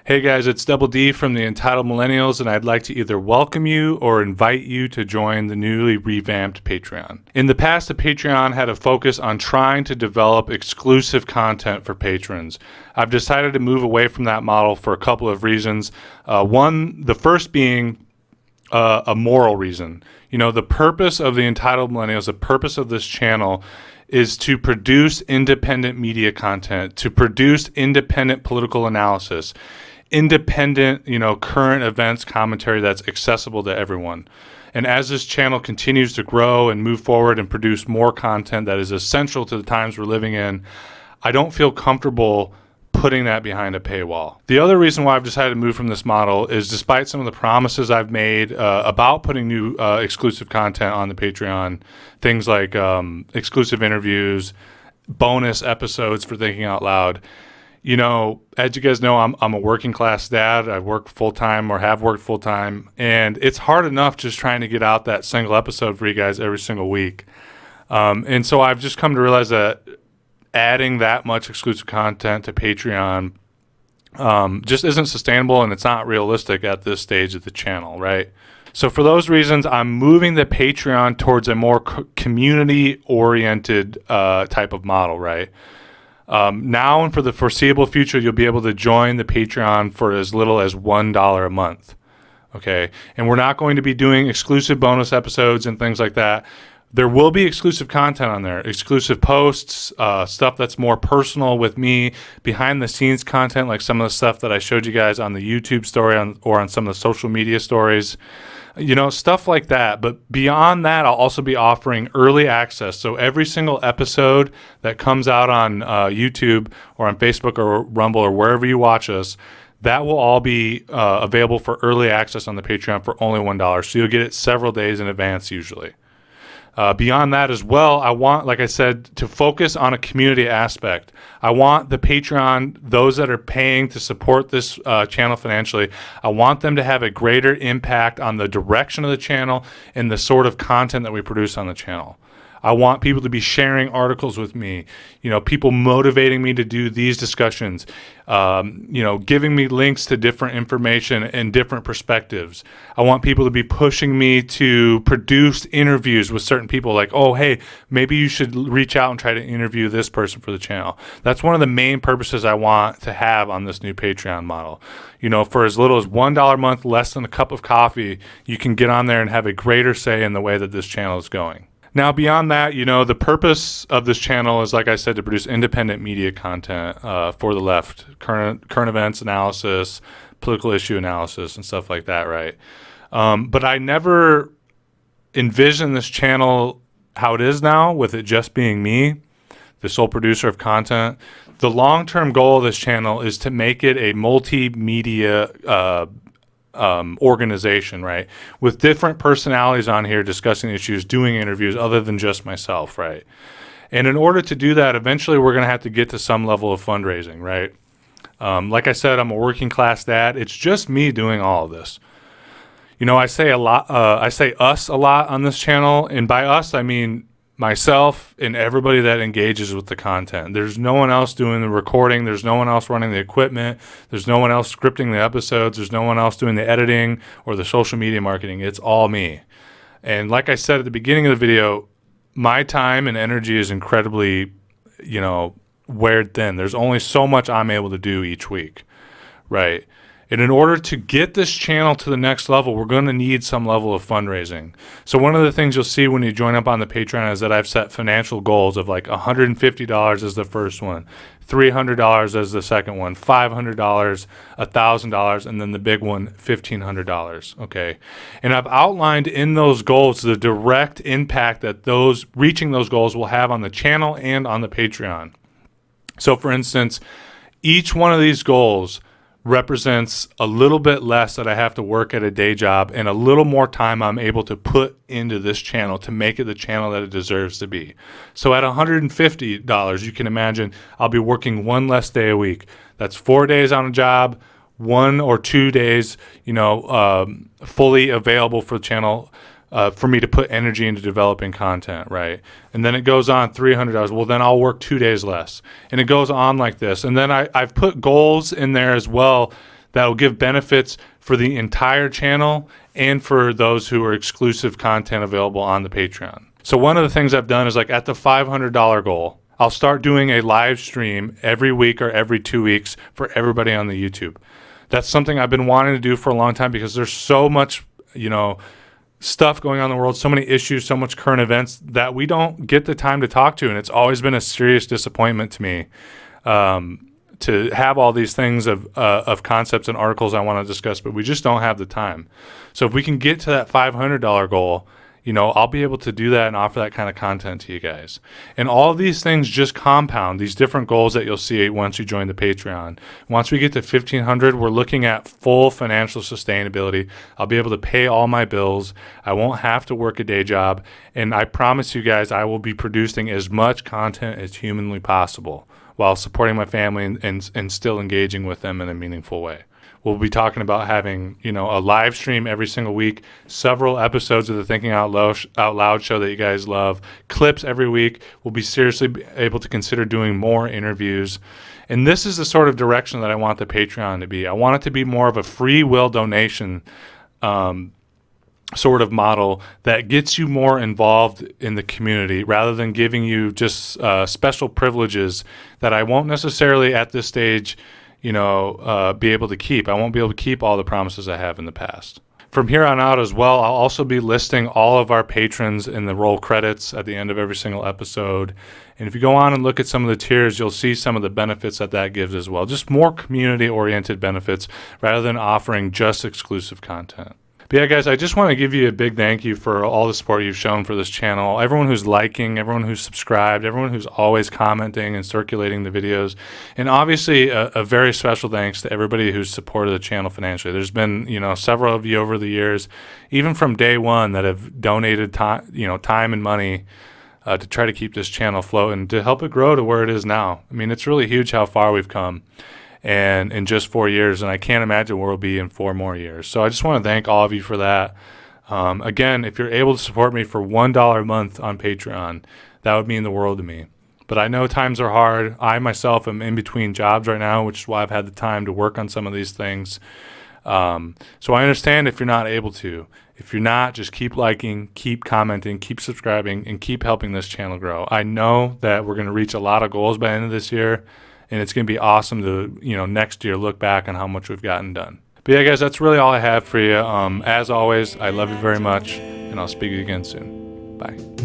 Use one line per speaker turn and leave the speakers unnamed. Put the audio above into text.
Hey guys, it's Double D from the Entitled Millennials, and I'd like to either welcome you or invite you to join the newly revamped Patreon. In the past, the Patreon had a focus on trying to develop exclusive content for patrons. I've decided to move away from that model for a couple of reasons. The first being a moral reason. You know, the purpose of the Entitled Millennials, the purpose of this channel is to produce independent media content, to produce independent political analysis, independent, current events commentary that's accessible to everyone. And as this channel continues to grow and move forward and produce more content that is essential to the times we're living in, I don't feel comfortable putting that behind a paywall. The other reason why I've decided to move from this model is despite some of the promises I've made about putting new exclusive content on the Patreon, things like exclusive interviews, bonus episodes for Thinking Out Loud. As you guys know, I'm a working class dad. I work full-time or have worked full-time, and it's hard enough just trying to get out that single episode for you guys every single week. And so I've just come to realize that adding that much exclusive content to Patreon just isn't sustainable, and it's not realistic at this stage of the channel, right? So for those reasons, I'm moving the Patreon towards a more community-oriented type of model, right? Now and for the foreseeable future, you'll be able to join the Patreon for as little as $1 a month, okay? And we're not going to be doing exclusive bonus episodes and things like that. There will be exclusive content on there, exclusive posts, stuff that's more personal with me, behind-the-scenes content like some of the stuff that I showed you guys on the YouTube story or on some of the social media stories. Stuff like that. But beyond that, I'll also be offering early access. So every single episode that comes out on YouTube or on Facebook or Rumble or wherever you watch us, that will all be available for early access on the Patreon for only $1. So you'll get it several days in advance usually. Beyond that as well, I want, like I said, to focus on a community aspect. I want the Patreon, those that are paying to support this channel financially, I want them to have a greater impact on the direction of the channel and the sort of content that we produce on the channel. I want people to be sharing articles with me, people motivating me to do these discussions, giving me links to different information and different perspectives. I want people to be pushing me to produce interviews with certain people like, oh, hey, maybe you should reach out and try to interview this person for the channel. That's one of the main purposes I want to have on this new Patreon model. For as little as $1 a month, less than a cup of coffee, you can get on there and have a greater say in the way that this channel is going. Now, beyond that, the purpose of this channel is, like I said, to produce independent media content for the left, current events analysis, political issue analysis, and stuff like that, right? But I never envisioned this channel how it is now, with it just being me, the sole producer of content. The long-term goal of this channel is to make it a multimedia organization, right, with different personalities on here discussing issues, doing interviews other than just myself, right? And in order to do that, eventually we're going to have to get to some level of fundraising, right? Like I said, I'm a working class dad. It's just me doing all of this. I say us a lot on this channel, and by us I mean myself and everybody that engages with the content. There's no one else doing the recording. There's no one else running the equipment. There's no one else scripting the episodes. There's no one else doing the editing or the social media marketing. It's all me. And like I said at the beginning of the video, my time and energy is incredibly, weared thin. There's only so much I'm able to do each week, right? And in order to get this channel to the next level, we're going to need some level of fundraising. So one of the things you'll see when you join up on the Patreon is that I've set financial goals of like $150 as the first one, $300 as the second one, $500, $1,000, and then the big one, $1,500, okay? And I've outlined in those goals the direct impact that reaching those goals will have on the channel and on the Patreon. So for instance, each one of these goals represents a little bit less that I have to work at a day job and a little more time I'm able to put into this channel to make it the channel that it deserves to be. So at $150, you can imagine I'll be working one less day a week. That's 4 days on a job, 1 or 2 days, fully available for the channel for me to put energy into developing content, right? And then it goes on $300. Well, then I'll work 2 days less. And it goes on like this. And then I've put goals in there as well that will give benefits for the entire channel and for those who are exclusive content available on the Patreon. So one of the things I've done is, like, at the $500 goal, I'll start doing a live stream every week or every 2 weeks for everybody on the YouTube. That's something I've been wanting to do for a long time because there's so much, stuff going on in the world, so many issues, so much current events that we don't get the time to talk to. And it's always been a serious disappointment to me to have all these things of concepts and articles I want to discuss, but we just don't have the time. So if we can get to that $500 goal, I'll be able to do that and offer that kind of content to you guys. And all of these things just compound, these different goals that you'll see once you join the Patreon. Once we get to 1,500, we're looking at full financial sustainability. I'll be able to pay all my bills. I won't have to work a day job. And I promise you guys, I will be producing as much content as humanly possible while supporting my family and still engaging with them in a meaningful way. We'll be talking about having, a live stream every single week, several episodes of the Thinking Out Loud show that you guys love, clips every week. We'll be seriously able to consider doing more interviews. And this is the sort of direction that I want the Patreon to be. I want it to be more of a free will donation sort of model that gets you more involved in the community rather than giving you just special privileges that I won't necessarily at this stage be able to keep. I won't be able to keep all the promises I have in the past. From here on out as well, I'll also be listing all of our patrons in the roll credits at the end of every single episode. And if you go on and look at some of the tiers, you'll see some of the benefits that gives as well. Just more community-oriented benefits rather than offering just exclusive content. But yeah, guys, I just want to give you a big thank you for all the support you've shown for this channel. Everyone who's liking, everyone who's subscribed, everyone who's always commenting and circulating the videos. And obviously, a very special thanks to everybody who's supported the channel financially. There's been, several of you over the years, even from day one, that have donated time and money to try to keep this channel afloat and to help it grow to where it is now. I mean, it's really huge how far we've come. And in just 4 years, and I can't imagine where we'll be in 4 more years. So I just want to thank all of you for that. Again, if you're able to support me for $1 a month on Patreon, that would mean the world to me. But I know times are hard. I myself am in between jobs right now, which is why I've had the time to work on some of these things. So I understand if you're not able to. If you're not, just keep liking, keep commenting, keep subscribing, and keep helping this channel grow. I know that we're going to reach a lot of goals by the end of this year. And it's going to be awesome to, next year look back on how much we've gotten done. But yeah, guys, that's really all I have for you. As always, I love you very much, and I'll speak to you again soon. Bye.